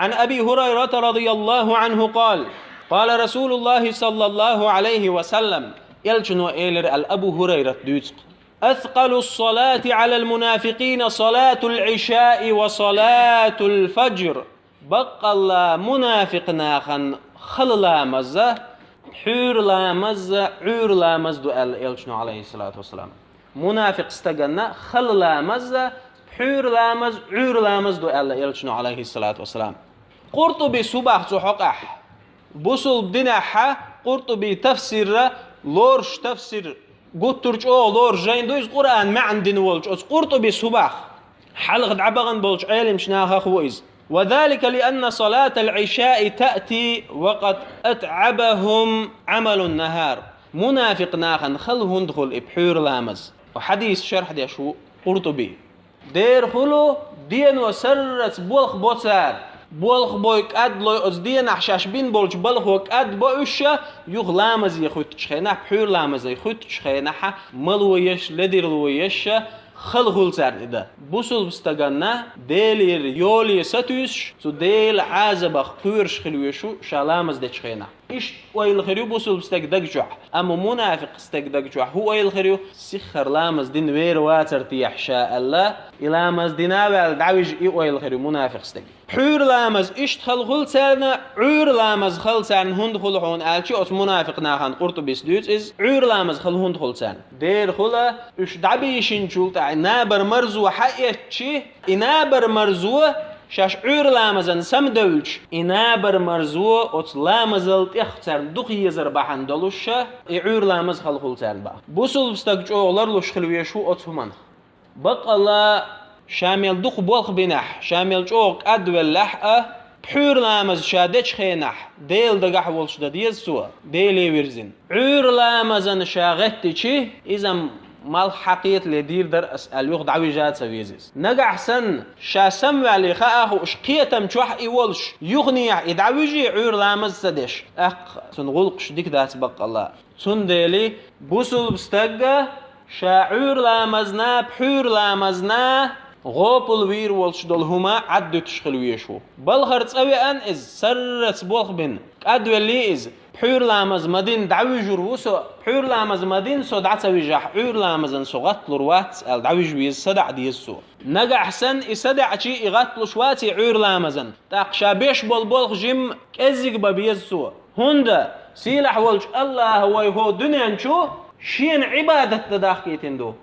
عن أبي هريرة رضي الله عنه قال قال رسول الله صلى الله عليه وسلم يلجنو إيلر الأبو هريرة دوتق أثقل الصلاة على المنافقين صلاة العشاء وصلاة الفجر بقى الله منافق ناخن خل لامزة حور لامزة عور لامزة يلجنو عليه الصلاة والسلام منافق استغنى خل لامزة حور لامز عور لامزة يلجنو عليه الصلاة والسلام قرطبي صباح صحقح بوصل بدناحة قرطبي تفسير لورش تفسير قطرج لور جاين دوز قرآن ما عندنا ولج قرطبي صباح حلقة عبغن بولج علم شناها خويز وذلك لأن صلاة العشاء تأتي وقد أتعبهم عمل النهار منافق ناخن خلهم دخل إبحور لامز وحديث شرح دي شو قرطبي دير خلو دين وسرت بولخ بوتسار بولخ بويك أد لو أزدين أحشاش بين بولج بلخ وك أد بوشة يخ لامز يخوت تشخينا بحور لامز يخوت تشخينا ملويش لدير لويش خلخول سرده بوصل بستغنا ديلير يولي ستوش تو ديل عازبخ بورش خلويشو شالامز دتشخينا إيش ويل خريو بوصل بستغدقجع أما منافق استغدقجع هو ويل خريو سخر لامز دين وير واتر تيحشاء الله إلامز ديناوال دعوج إي ويل خريو منافق استغ حور لامز إيش خلخول سرنا عور لامز خل سرن هند خلحون آلشي أس منافق ناخان قرطبي سدوت إز عور لامز خل هند خل سرن دير خلا إيش دعبيشين شولت نابر مرزو حقيقتشي إنابر مرزو شاش عور لامزن سمدولج إنابر مرزو أت لامزلت يختار دقي يزربحن دلوشة عور لامز خلخول سرن با بوصل بستقج أولار لوش خلويشو أتهمن بق الله شامل دق بولخ بنح شامل جوق أدول لحقة بحور لامز شادش خينح ديل دقح ولش ديز سوا ديلي ويرزين عور لامزن شاغتشي إذا مال حقيقة لدير در أسأل يخ دعوي جات سويزيز نجح سن شاسم على خاءه شقيتم شوح إيولش يغني يدعويجي عور لامز سدش سنغلقش ديك دات بق الله سندلي بوصل بستجا شاعور لامزنا بحور لامزنا غوبل وير ولش دلهما عد تشخلويشو بالخرط أوي أن إز سرت بولخ بن أدو اللي إز بحور لامز مدين دعوي جروسو بحور لامز مدين سو دعت ويجح عور لامزن سو غطل روات دعوي جويز صدع ديسو نجح حسن يصدع شيء يغطل شواتي عور لامزن تاقشا بيش بولخ جيم كزيق ببيزسو هندا سيلح ولج الله هو دنيا نشو شين عبادة تداخيتين دو